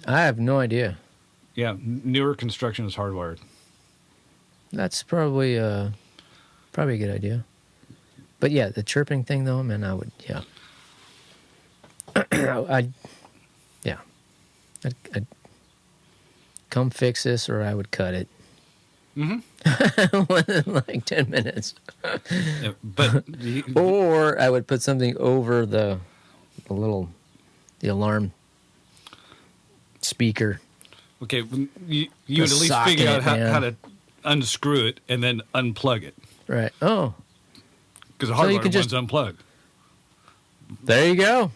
S2: I have no idea.
S1: Yeah, newer construction is hardwired.
S2: That's probably a good idea. But yeah, the chirping thing though, man, I would, yeah. I'd come fix this, or I would cut it. Within like 10 minutes.
S1: Yeah, but
S2: or I would put something over the alarm speaker.
S1: Okay, you would at least figure out how to unscrew it and then unplug it.
S2: Right. Oh.
S1: Because the hardwired one's unplugged.
S2: There you go.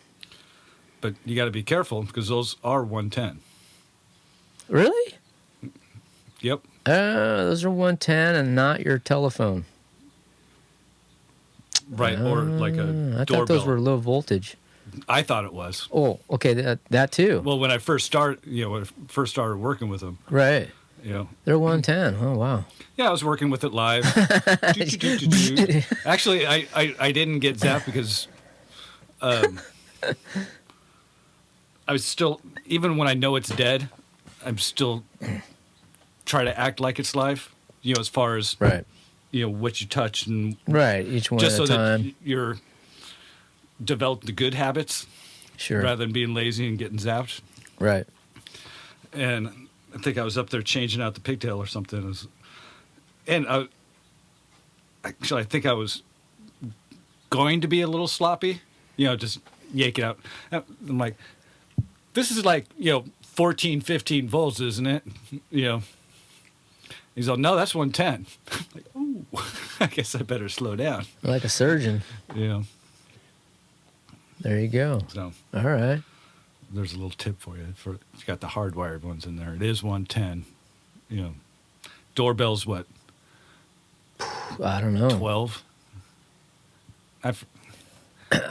S1: But you got to be careful because those are 110.
S2: Really?
S1: Yep.
S2: Those are 110 and not your telephone.
S1: Right, or like a doorbell.
S2: I thought those were low voltage.
S1: I thought it was.
S2: Oh, okay, that too.
S1: Well, when I first started working with them.
S2: Right. They're 110. Oh, wow.
S1: Yeah, I was working with it live. Actually, I didn't get zapped because I was still, even when I know it's dead, I'm still try to act like it's live, as far as
S2: right.
S1: What you touch and
S2: right, each one
S1: just
S2: at a
S1: so
S2: time.
S1: that you're develop the good habits,
S2: sure,
S1: rather than being lazy and getting zapped.
S2: Right.
S1: And I think I was up there changing out the pigtail or something, and I think I was going to be a little sloppy, just yank it out. I'm like, this is like 14, 15 volts, isn't it? He's like, no, that's 110. I'm like, ooh, I guess I better slow down.
S2: Like a surgeon.
S1: Yeah.
S2: There you go.
S1: So
S2: All right.
S1: there's a little tip for you. It's got the hardwired ones in there. It is 110. You know, doorbell's what,
S2: I don't know.
S1: 12?
S2: I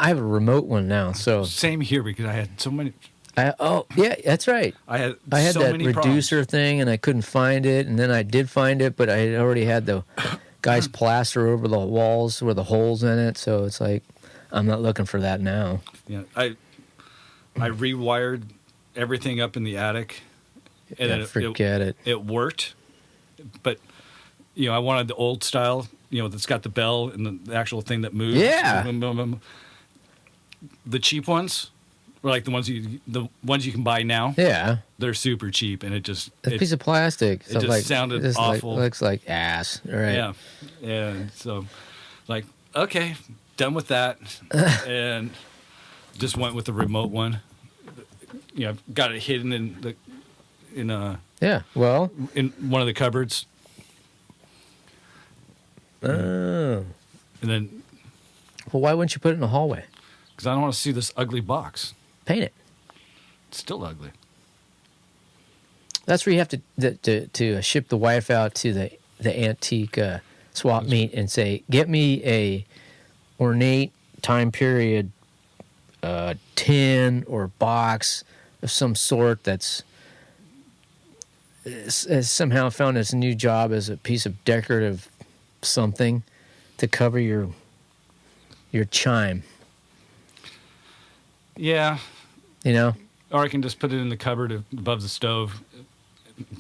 S2: have a remote one now, so
S1: Same here because I had so many.
S2: yeah, that's right.
S1: I had
S2: that
S1: many
S2: reducer thing, and I couldn't find it, and then I did find it, but I had already had the guy's plaster over the walls with the holes in it, so it's like I'm not looking for that now.
S1: Yeah, I rewired everything up in the attic, and
S2: Yeah,
S1: then
S2: forget it.
S1: It worked, but I wanted the old style. That's got the bell and the actual thing that moves.
S2: Yeah.
S1: The cheap ones, or like the ones you can buy now.
S2: Yeah,
S1: They're super cheap, and
S2: a piece of plastic.
S1: It just sounded awful.
S2: Looks like ass. Right?
S1: Yeah, yeah. So, like, okay, done with that, and just went with the remote one. Got it hidden in
S2: Yeah. Well.
S1: in one of the cupboards,
S2: Oh.
S1: and then
S2: Well, why wouldn't you put it in the hallway?
S1: because I don't want to see this ugly box.
S2: Paint it.
S1: It's still ugly.
S2: That's where you have to ship the wife out to the antique swap meet and say, get me a ornate time period tin or box of some sort that's has somehow found its new job as a piece of decorative something to cover your chime.
S1: Yeah,
S2: Or
S1: I can just put it in the cupboard above the stove,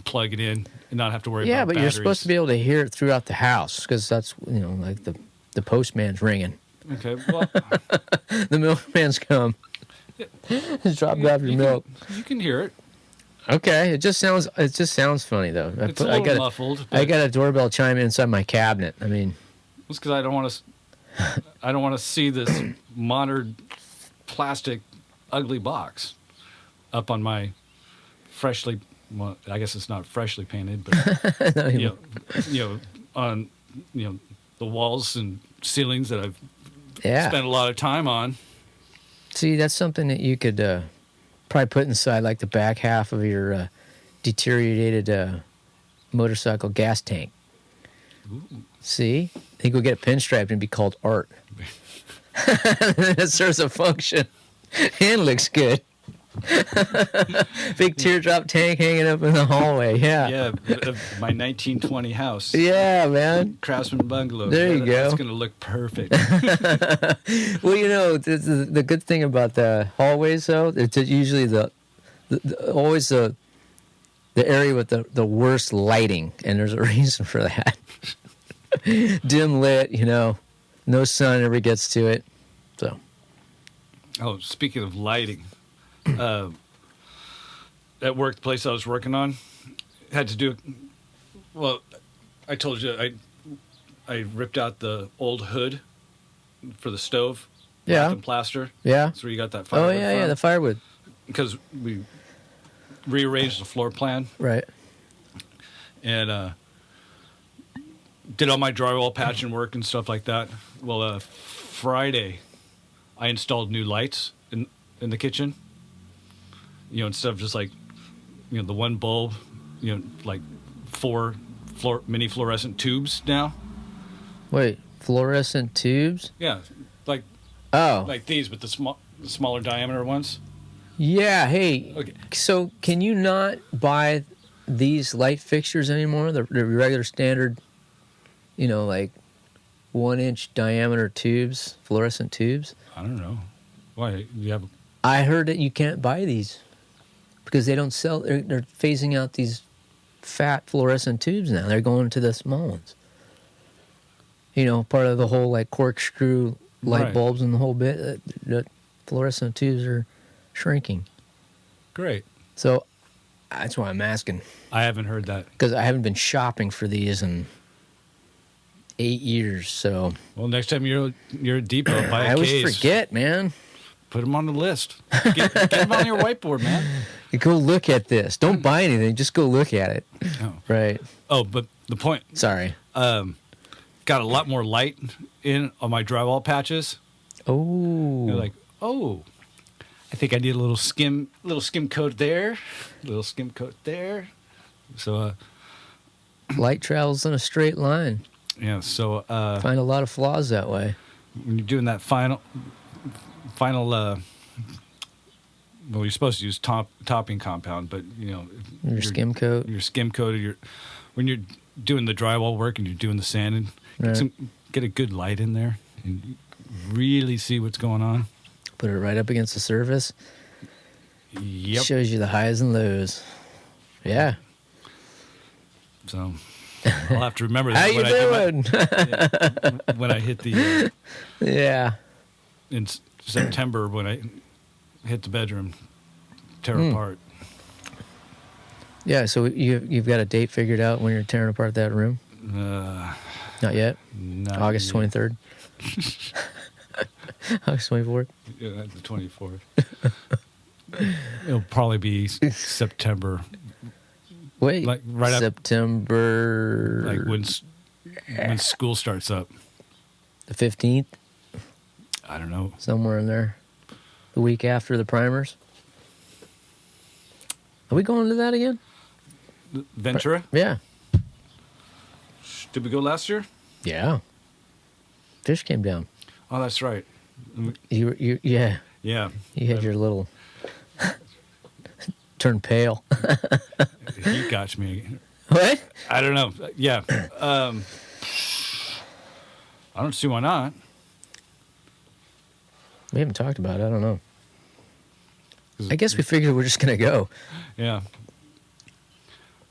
S1: plug it in, and not have to worry
S2: yeah,
S1: about
S2: but
S1: batteries.
S2: you're supposed to be able to hear it throughout the house because that's like the postman's ringing.
S1: Okay, well,
S2: The milkman's come. Just drop off your milk.
S1: You can hear it.
S2: Okay, it just sounds funny though.
S1: It's a little muffled.
S2: I got a doorbell chime inside my cabinet. I mean,
S1: It's because I don't want to see this modern plastic ugly box up on my freshly. Well, I guess it's not freshly painted, but on the walls and ceilings that I've spent a lot of time on.
S2: See, that's something that you could probably put inside like the back half of your deteriorated motorcycle gas tank.
S1: Ooh.
S2: See? I think we'll get it pinstriped and be called art. It serves a function and looks good. Big teardrop tank hanging up in the hallway. Yeah.
S1: Yeah, my 1920 house.
S2: Yeah, man.
S1: Craftsman bungalow.
S2: There you go.
S1: It's going to look perfect.
S2: Well, the good thing about the hallways, though, it's usually always the area with the worst lighting, and there's a reason for that. Dim lit, no sun ever gets to it. So.
S1: Oh, speaking of lighting, at work, the place I was working on, had to do. Well, I told you I ripped out the old hood for the stove.
S2: Yeah.
S1: Wrapped in plaster.
S2: Yeah.
S1: That's where you got that firewood.
S2: Oh yeah, the firewood.
S1: Because we rearranged the floor plan.
S2: Right.
S1: And did all my drywall patching work and stuff like that. Well, Friday, I installed new lights in the kitchen. Instead of just like, the one bulb, like 4 mini fluorescent tubes now.
S2: Wait, fluorescent tubes?
S1: Yeah, like these, but the smaller diameter ones.
S2: Yeah. Hey.
S1: Okay.
S2: So can you not buy these light fixtures anymore? The regular standard, like 1-inch diameter tubes, fluorescent tubes.
S1: I don't know. Why you have?
S2: I heard that you can't buy these because they don't sell. They're phasing out these fat fluorescent tubes now. They're going to the small ones. Part of the whole like corkscrew light bulbs and the whole bit. The fluorescent tubes are shrinking.
S1: Great.
S2: So that's why I'm asking.
S1: I haven't heard that.
S2: Because I haven't been shopping for these in 8 years. So
S1: Well, next time you're at Depot, buy a
S2: I always
S1: case.
S2: forget, man.
S1: Put them on the list. Get them on your whiteboard, man.
S2: You go look at this. Don't buy anything. Just go look at it.
S1: Oh.
S2: Right.
S1: Oh, but the point.
S2: Sorry.
S1: Got a lot more light in on my drywall patches.
S2: Oh.
S1: Like oh, I think I need a little skim coat there, So,
S2: Light travels in a straight line.
S1: yeah. So
S2: Find a lot of flaws that way.
S1: when you're doing that final, well, you're supposed to use topping compound, but
S2: Your skim coat.
S1: your skim coat, when you're doing the drywall work and you're doing the sanding,
S2: Right.
S1: get a good light in there and really see what's going on.
S2: Put it right up against the surface.
S1: Yep.
S2: Shows you the highs and lows. Yeah.
S1: So I'll have to remember that.
S2: How you doing?
S1: When I hit the
S2: Yeah.
S1: in September when I hit the bedroom, tear apart.
S2: Yeah, so you've got a date figured out when you're tearing apart that room? Not yet?
S1: Not
S2: August
S1: yet.
S2: 23rd? August 24th?
S1: Yeah, the 24th. It'll probably be September,
S2: Wait,
S1: Like, right up-
S2: September...
S1: like when school starts up.
S2: the 15th?
S1: I don't know.
S2: Somewhere in there. The week after the primers? Are we going to that again?
S1: Ventura?
S2: Yeah.
S1: Did we go last year?
S2: Yeah. Fish came down.
S1: Oh, that's right.
S2: Yeah.
S1: Yeah.
S2: You had your little... turn pale.
S1: He got me.
S2: What?
S1: I don't know. Yeah. I don't see why not.
S2: We haven't talked about it. I don't know. I guess we figured we're just going to go.
S1: Yeah.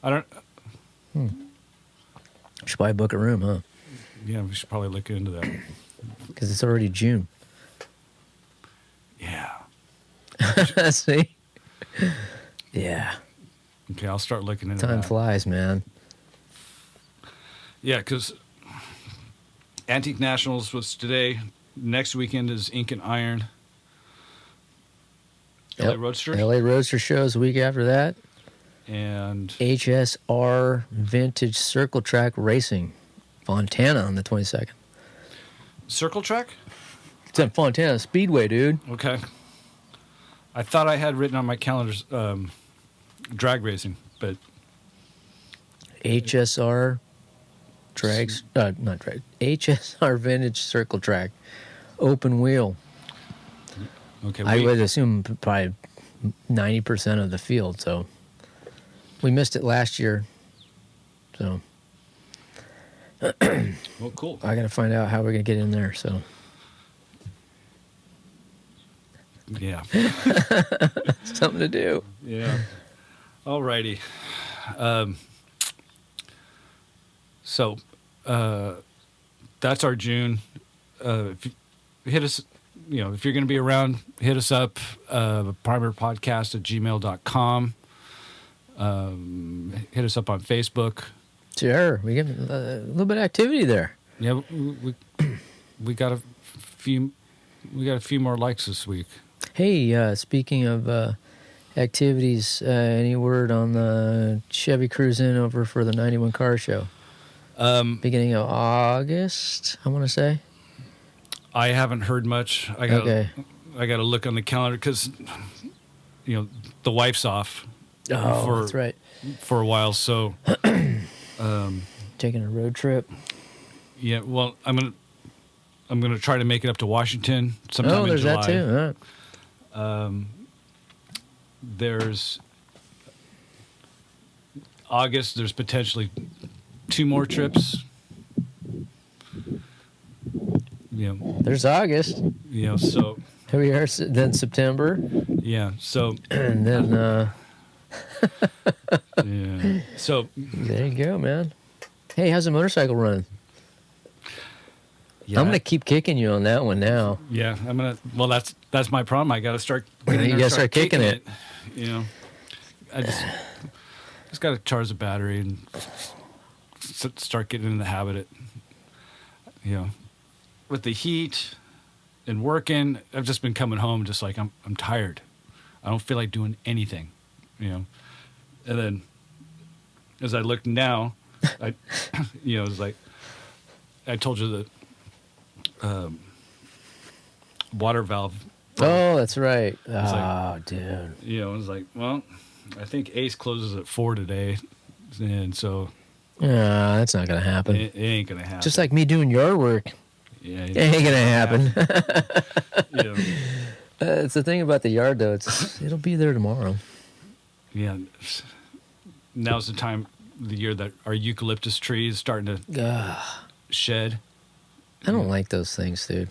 S1: I don't.
S2: Should probably book a room, huh?
S1: Yeah, we should probably look into that.
S2: Because it's already June.
S1: Yeah.
S2: See? Yeah.
S1: Okay, I'll start looking into
S2: Time
S1: that.
S2: flies, man.
S1: Yeah, because Antique Nationals was today. Next weekend is Ink and Iron. LA Roadster.
S2: LA Roadster shows the week after that.
S1: And
S2: HSR Vintage Circle Track Racing. Fontana on the 22nd.
S1: Circle Track?
S2: It's at Fontana Speedway, dude.
S1: Okay. I thought I had written on my calendars drag racing, but
S2: HSR Drags, not drag, HSR Vintage Circle Track. Open wheel.
S1: okay.
S2: I would assume probably 90% of the field, so we missed it last year. So
S1: well, cool.
S2: I got to find out how we're going to get in there, so
S1: Yeah.
S2: something to do.
S1: Yeah. All righty. So that's our June. If you hit us, if you're going to be around, hit us up, primerpodcast@gmail.com. Hit us up on Facebook.
S2: Sure, we get a little bit of activity there.
S1: Yeah, we got a few more likes this week.
S2: Hey, speaking of activities, any word on the Chevy Cruise In over for the 91 Car Show? Beginning of August, I want to say.
S1: I haven't heard much. I got
S2: Okay.
S1: to look on the calendar because the wife's off.
S2: Oh, that's right.
S1: For a while, so
S2: Taking a road trip.
S1: yeah. Well, I'm gonna try to make it up to Washington sometime in
S2: There's
S1: July.
S2: that too. Huh?
S1: There's August. There's potentially 2 more trips.
S2: There's August.
S1: So
S2: Here we are. Then September,
S1: yeah. So
S2: and then
S1: yeah. So
S2: there you go, man. Hey, how's the motorcycle running?
S1: yeah.
S2: I'm gonna keep kicking you on that one now.
S1: Yeah, I'm gonna. Well, that's my problem. I got to start. Getting
S2: You
S1: there,
S2: gotta start kicking it.
S1: I just got to charge the battery and start getting in the habit. With the heat and working, I've just been coming home just like I'm tired. I don't feel like doing anything. And then as I look now, it's like I told you the water valve
S2: Oh, that's right.
S1: like-
S2: Oh, dude.
S1: You know, it was like, well, I think Ace closes at 4 today, and so
S2: Yeah, that's not gonna happen.
S1: it ain't gonna happen.
S2: Just like me doing yard work.
S1: yeah,
S2: It ain't gonna happen.
S1: You know,
S2: It's the thing about the yard, though. It'll be there tomorrow.
S1: yeah. Now's the time of the year that our eucalyptus tree is starting to
S2: Ugh,
S1: shed.
S2: I don't like those things, dude.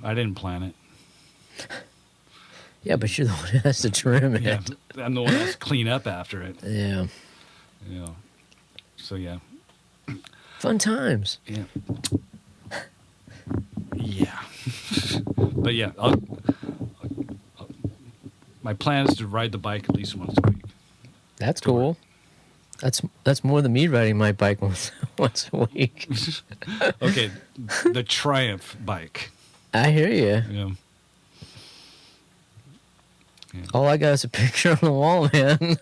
S1: I didn't plant it.
S2: Yeah, but you're the one who has to trim it.
S1: Yeah, I'm the one that's clean up after it.
S2: Yeah.
S1: You know, so yeah,
S2: Fun times.
S1: yeah, yeah. But yeah, my plan is to ride the bike at least once a week.
S2: That's cool. That's more than me riding my bike once a week.
S1: Okay, the Triumph bike.
S2: I hear you.
S1: You know,
S2: All I got is a picture on the wall, man.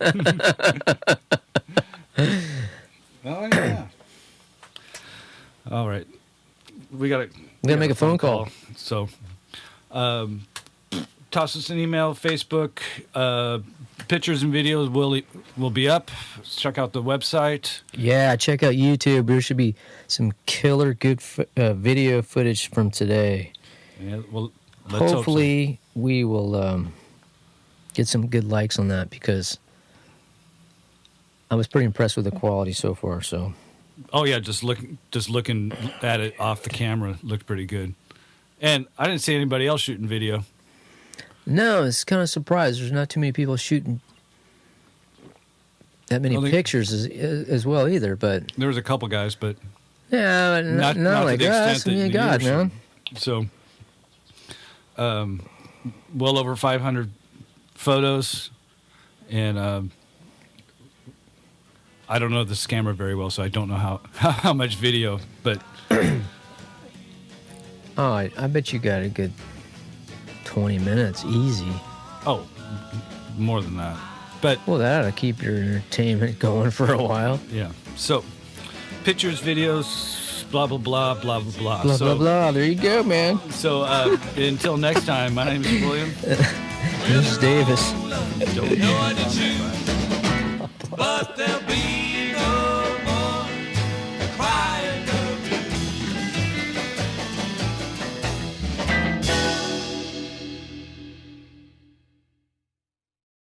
S1: oh yeah. All right, we gotta
S2: make a phone call.
S1: So, toss us an email, Facebook. Pictures and videos will be up. Check out the website.
S2: Yeah, check out YouTube. There should be some killer good video footage from today.
S1: Yeah, well, let's
S2: Hopefully, we will get some good likes on that because I was pretty impressed with the quality so far. So,
S1: hope so. Oh yeah, just looking at it off the camera looked pretty good, and I didn't see anybody else shooting video.
S2: no, it's kind of surprised. There's not too many people shooting that many pictures as well either. But
S1: There was a couple guys, but
S2: yeah,
S1: not
S2: like
S1: to the
S2: us.
S1: extent that
S2: Yeah, God,
S1: you're
S2: man.
S1: shooting. So, well over 500 photos, and I don't know this camera very well, so I don't know how much video, but
S2: Oh, I bet you got a good 20 minutes, easy.
S1: oh, more than that. But
S2: Well, that ought to keep your entertainment going for a while.
S1: yeah, so pictures, videos, blah blah blah blah blah blah.
S2: Blah,
S1: so,
S2: blah, blah. There you go, man.
S1: So until next time, my name is William.
S2: This is Davis.
S1: Don't
S3: But there'll be